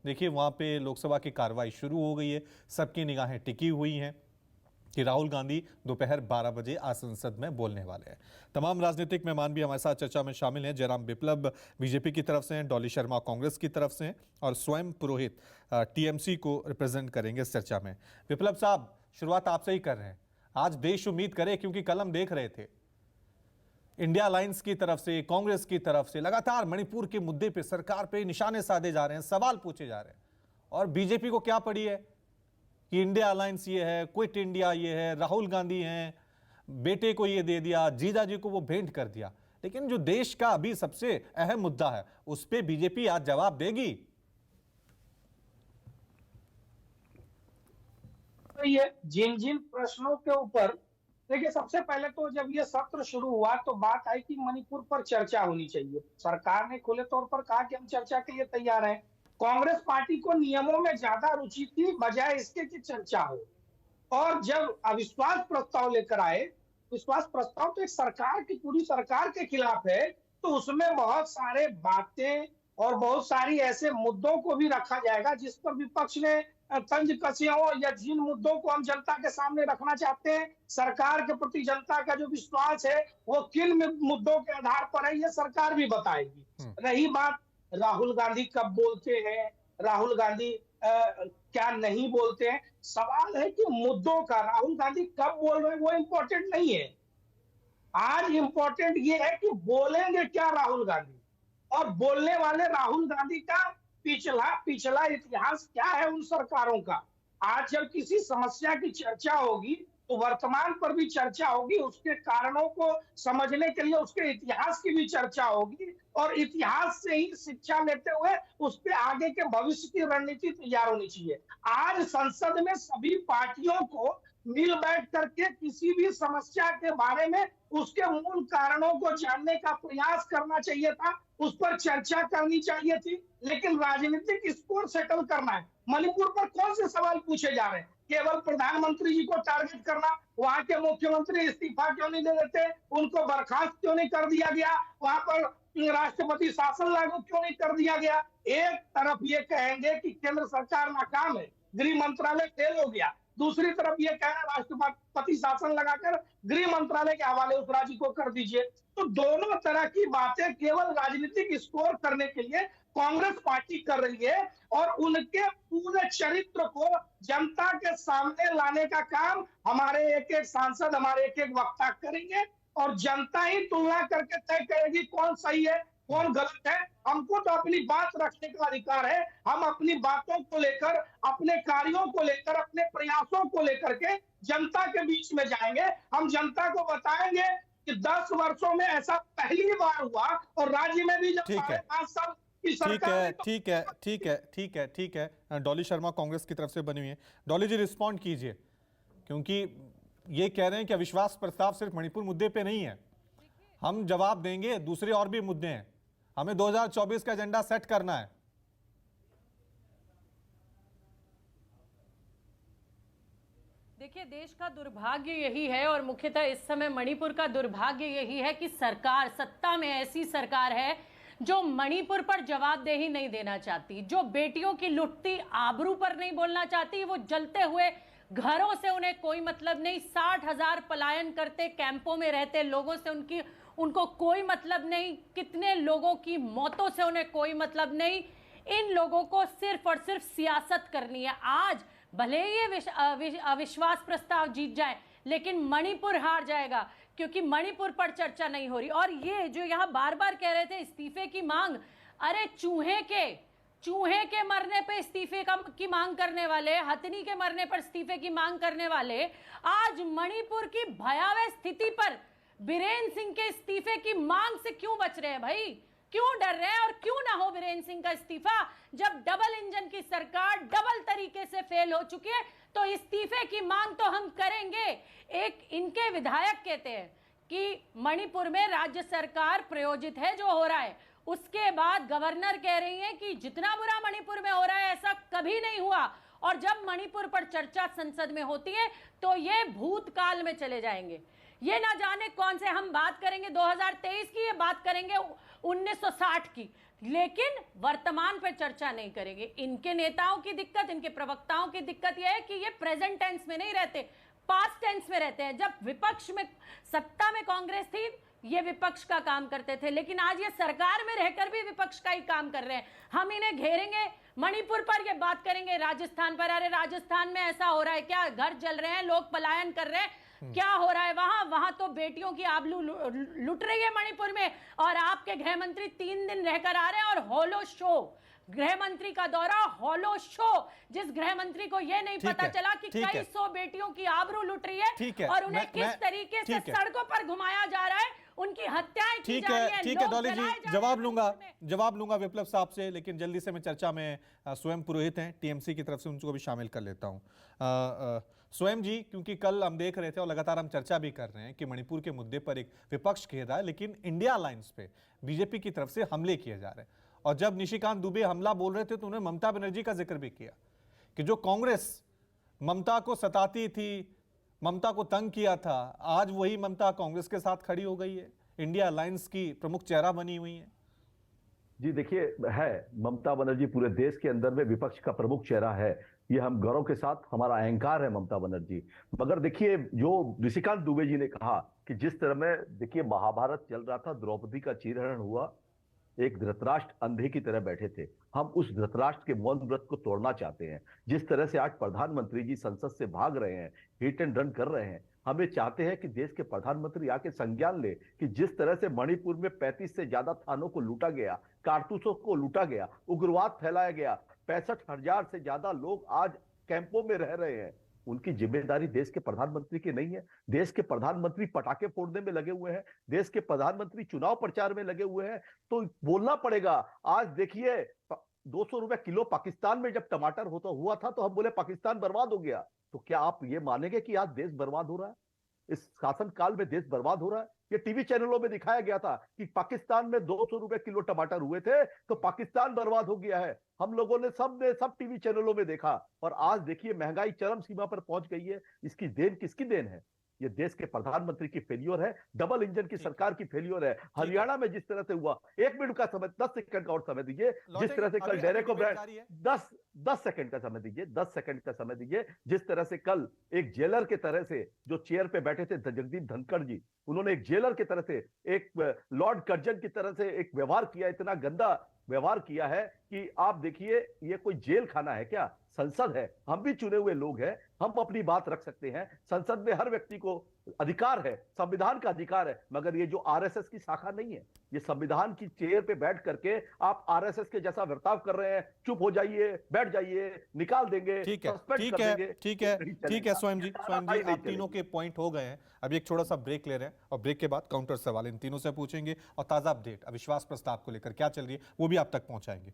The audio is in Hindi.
देखिए वहां पे लोकसभा की कार्रवाई शुरू हो गई है। सबकी निगाहें टिकी हुई हैं कि राहुल गांधी दोपहर 12 बजे आज संसद में बोलने वाले हैं। तमाम राजनीतिक मेहमान भी हमारे साथ चर्चा में शामिल हैं। जयराम विप्लव बीजेपी की तरफ से हैं, डॉली शर्मा कांग्रेस की तरफ से हैं और स्वयं पुरोहित टीएमसी को रिप्रेजेंट करेंगे इस चर्चा में। विप्लव साहब, शुरुआत आपसे ही कर रहे हैं। आज देश उम्मीद करे, क्योंकि कल हम देख रहे थे इंडिया अलायंस की तरफ से, कांग्रेस की तरफ से लगातार मणिपुर के मुद्दे पे सरकार पे निशाने साधे जा रहे हैं, सवाल पूछे जा रहे हैं। और बीजेपी को क्या पड़ी है कि इंडिया अलायंस ये है, क्विट इंडिया ये है, राहुल गांधी हैं, बेटे को ये दे दिया, जीजा जी को वो भेंट कर दिया। लेकिन जो देश का अभी सबसे अहम मुद्दा है उस पे बीजेपी आज जवाब देगी। तो ये जिन जिन प्रश्नों के ऊपर, देखिए सबसे पहले तो जब ये सत्र शुरू हुआ तो बात आई कि मणिपुर पर चर्चा होनी चाहिए। सरकार ने खुले तौर पर कहा कि हम चर्चा के लिए तैयार हैं। कांग्रेस पार्टी को नियमों में ज्यादा रुचि थी बजाय इसके कि चर्चा हो। और जब अविश्वास प्रस्ताव लेकर आए, विश्वास प्रस्ताव तो एक सरकार की, पूरी सरकार के खिलाफ है, तो उसमें बहुत सारे बातें और बहुत सारी ऐसे मुद्दों को भी रखा जाएगा जिस पर विपक्ष ने तंज कसे हो, या जिन मुद्दों को हम जनता के सामने रखना चाहते हैं, सरकार के प्रति जनता का जो विश्वास है वो किन मुद्दों के आधार पर है, ये सरकार भी बताएगी। रही बात राहुल गांधी कब बोलते हैं, राहुल गांधी क्या नहीं बोलते हैं, सवाल है कि मुद्दों का राहुल गांधी कब बोल रहे हैं वो इंपॉर्टेंट नहीं है। आज इंपॉर्टेंट ये है कि बोलेंगे क्या राहुल गांधी, और बोलने वाले राहुल गांधी का पिछला पिछला इतिहास क्या है उन सरकारों का। आज जब किसी समस्या की चर्चा होगी तो वर्तमान पर भी चर्चा होगी, उसके कारणों को समझने के लिए उसके इतिहास की भी चर्चा होगी, और इतिहास से ही शिक्षा लेते हुए उस पर आगे के भविष्य की रणनीति तैयार होनी चाहिए। आज संसद में सभी पार्टियों को मिल बैठ करके किसी भी समस्या के बारे में उसके मूल कारणों को जानने का प्रयास करना चाहिए था, उस पर चर्चा करनी चाहिए थी। लेकिन राजनीतिक स्कोर सेटल करना है। मणिपुर पर कौन से सवाल पूछे जा रहे हैं? केवल प्रधानमंत्री जी को टारगेट करना, वहां के मुख्यमंत्री इस्तीफा क्यों नहीं दे देते, उनको बर्खास्त क्यों नहीं कर दिया गया, वहां पर राष्ट्रपति शासन लागू क्यों नहीं कर दिया गया। एक तरफ ये कहेंगे कि केंद्र सरकार नाकाम है, गृह मंत्रालय फेल हो गया, दूसरी तरफ ये कहना राष्ट्रपति शासन लगाकर गृह मंत्रालय के हवाले उस राज्य को कर दीजिए। तो दोनों तरह की बातें केवल राजनीतिक स्कोर करने के लिए कांग्रेस पार्टी कर रही है, और उनके पूरे चरित्र को जनता के सामने लाने का काम हमारे एक एक सांसद, हमारे एक एक वक्ता करेंगे, और जनता ही तुलना करके तय करेगी कौन सही है कौन गलत है। हमको तो अपनी बात रखने का अधिकार है। हम अपनी बातों को लेकर, अपने कार्यों को लेकर, अपने प्रयासों को लेकर के जनता के बीच में जाएंगे। हम जनता को बताएंगे कि 10 वर्षों में ऐसा पहली बार हुआ, और राज्य में भी जब 5.5 साल की सरकार। ठीक है। डॉली शर्मा कांग्रेस की तरफ से बनी हुई है। डॉली जी रिस्पॉन्ड कीजिए, क्योंकि ये कह रहे हैं कि अविश्वास प्रस्ताव सिर्फ मणिपुर मुद्दे पे नहीं है, हम जवाब देंगे, दूसरे और भी मुद्दे हैं, हमें 2024 का एजेंडा सेट करना है। देखिए, देश का दुर्भाग्य यही है, और मुख्यतः इस समय मणिपुर का दुर्भाग्य यही है कि सरकार, सत्ता में ऐसी सरकार है जो मणिपुर पर जवाबदेही नहीं देना चाहती, जो बेटियों की लुटती आबरू पर नहीं बोलना चाहती। वो जलते हुए घरों से उन्हें कोई मतलब नहीं, 60,000 पलायन करते कैंपों में रहते लोगों से उनको कोई मतलब नहीं, कितने लोगों की मौतों से उन्हें कोई मतलब नहीं। इन लोगों को सिर्फ और सिर्फ सियासत करनी है। आज भले ही ये अविश्वास प्रस्ताव जीत जाए, लेकिन मणिपुर हार जाएगा, क्योंकि मणिपुर पर चर्चा नहीं हो रही। और ये जो यहाँ बार बार कह रहे थे इस्तीफे की मांग, अरे चूहे के मरने पे इस्तीफे की मांग करने वाले, हथनी के मरने पर इस्तीफे की मांग करने वाले, आज मणिपुर की भयावह स्थिति पर बीरेन सिंह के इस्तीफे की मांग से क्यों बच रहे हैं भाई? क्यों डर रहे हैं? और क्यों ना हो बीरेन सिंह का इस्तीफा? जब डबल इंजन की सरकार डबल तरीके से फेल हो चुकी है, तो इस्तीफे की मांग तो हम करेंगे। एक इनके विधायक कहते हैं कि मणिपुर में राज्य सरकार प्रायोजित है जो हो रहा है। उसके बाद गवर्नर कह रही हैं कि जितना बुरा मणिपुर में हो रहा है ऐसा कभी नहीं हुआ, और जब मणिपुर पर चर्चा संसद में होती है तो ये भूतकाल में चले जाएंगे। ये ना जाने कौन से हम बात करेंगे 2023 की, ये बात करेंगे 1960 की, लेकिन वर्तमान पे चर्चा नहीं करेंगे। इनके नेताओं की दिक्कत, इनके प्रवक्ताओं की दिक्कत यह है कि ये प्रेजेंट टेंस में नहीं रहते, पास्ट टेंस में रहते हैं। जब विपक्ष में, सत्ता में कांग्रेस थी, ये विपक्ष का काम करते थे, लेकिन आज ये सरकार में रहकर भी विपक्ष का ही काम कर रहे हैं। हम इन्हें घेरेंगे, मणिपुर पर ये बात करेंगे, राजस्थान पर, अरे राजस्थान में ऐसा हो रहा है क्या, घर जल रहे हैं, लोग पलायन कर रहे हैं, क्या हो रहा है वहां तो बेटियों की आबरू लुट रही है मणिपुर में, और आपके गृह मंत्री 3 दिन रहकर आ रहे हैं और हॉलो शो, गृह मंत्री का दौरा हॉलो शो, जिस गृह मंत्री को यह नहीं पता चला कि कई सौ बेटियों की आबरू लुट रही है और उन्हें किस तरीके से सड़कों पर घुमाया जा रहा है, उनकी हत्याएं की जा रही हैं। ठीक है डॉली जी, जवाब लूंगा विप्लव साहब से, लेकिन जल्दी से मैं चर्चा में स्वयं पुरोहित हैं टीएमसी की तरफ से, उनको भी शामिल कर लेता हूं। स्वयं जी, क्योंकि कल हम देख रहे थे और लगातार हम चर्चा भी कर रहे हैं कि मणिपुर के मुद्दे पर एक विपक्ष घेर रहा है, लेकिन इंडिया अलायंस पे बीजेपी की तरफ से हमले किए जा रहे हैं। और जब निशिकांत दुबे हमला बोल रहे थे तो उन्होंने ममता बनर्जी का जिक्र भी किया कि जो कांग्रेस ममता को सताती थी, ममता को तंग किया था, आज वही ममता कांग्रेस के साथ खड़ी हो गई है, इंडिया अलायंस की प्रमुख चेहरा बनी हुई है। जी देखिए, है ममता बनर्जी पूरे देश के अंदर में विपक्ष का प्रमुख चेहरा है, ये हम गौरव के साथ, हमारा अहंकार है ममता बनर्जी। मगर देखिए, जो निशिकांत दुबे जी ने कहा कि जिस तरह में देखिए महाभारत चल रहा था, द्रौपदी का चीरहरण हुआ, एक धृतराष्ट्र अंधे की तरह बैठे थे, हम उस धृतराष्ट्र के मौन व्रत को तोड़ना चाहते हैं। जिस तरह से आज प्रधानमंत्री जी संसद से भाग रहे हैं, हिट एंड रन कर रहे हैं, हम ये चाहते हैं कि देश के प्रधानमंत्री आके संज्ञान ले कि जिस तरह से मणिपुर में 35 से ज्यादा थानों को लूटा गया, कारतूसों को लूटा गया, उग्रवाद फैलाया गया, 65,000 से ज्यादा लोग आज कैंपों में रह रहे हैं, उनकी जिम्मेदारी देश के प्रधानमंत्री की नहीं है। देश के प्रधानमंत्री पटाखे फोड़ने में लगे हुए हैं, देश के प्रधानमंत्री चुनाव प्रचार में लगे हुए हैं, तो बोलना पड़ेगा। आज देखिए 200 रुपए किलो पाकिस्तान में जब टमाटर हुआ था तो हम बोले पाकिस्तान बर्बाद हो गया, तो क्या आप ये मानेंगे कि आज देश बर्बाद हो रहा है? इस शासन काल में देश बर्बाद हो रहा है? ये टीवी चैनलों में दिखाया गया था कि पाकिस्तान में 200 रुपए किलो टमाटर हुए थे तो पाकिस्तान बर्बाद हो गया है। हम लोगों ने सब टीवी चैनलों में देखा, और आज देखिए महंगाई चरम सीमा पर पहुंच गई है। इसकी देन किसकी देन है? ये देश के प्रधानमंत्री की फेलियर है, डबल इंजन की सरकार की फेलियर है। हरियाणा में जिस तरह से हुआ, 1 मिनट का समय, 10 सेकंड का और समय दीजिए, जिस तरह से कल डेरे को 10 सेकंड का समय दीजिए, 10 सेकंड का समय दीजिए, जिस तरह से कल एक जेलर के तरह से जो चेयर पे बैठे थे जगदीप धनखड़ जी, उन्होंने एक जेलर की तरह से, एक लॉर्ड कर्जन की तरह से एक व्यवहार किया, इतना गंदा व्यवहार किया है कि आप देखिए ये कोई जेल खाना है क्या? संसद है, हम भी चुने हुए लोग हैं, हम अपनी बात रख सकते हैं। संसद में हर व्यक्ति को अधिकार है, संविधान का अधिकार है, मगर ये जो आरएसएस की शाखा नहीं है, ये संविधान की चेयर पे बैठ करके आप आरएसएस के जैसा बर्ताव कर रहे हैं। चुप हो जाइए, बैठ जाइए, निकाल देंगे, ठीक है स्वयं जी, आप तीनों के पॉइंट हो गए हैं। अभी एक छोटा सा ब्रेक ले रहे हैं और ब्रेक के बाद काउंटर सवाल इन तीनों से पूछेंगे और ताजा अपडेट अविश्वास प्रस्ताव को लेकर क्या चल रही है वो भी आप तक पहुंचाएंगे।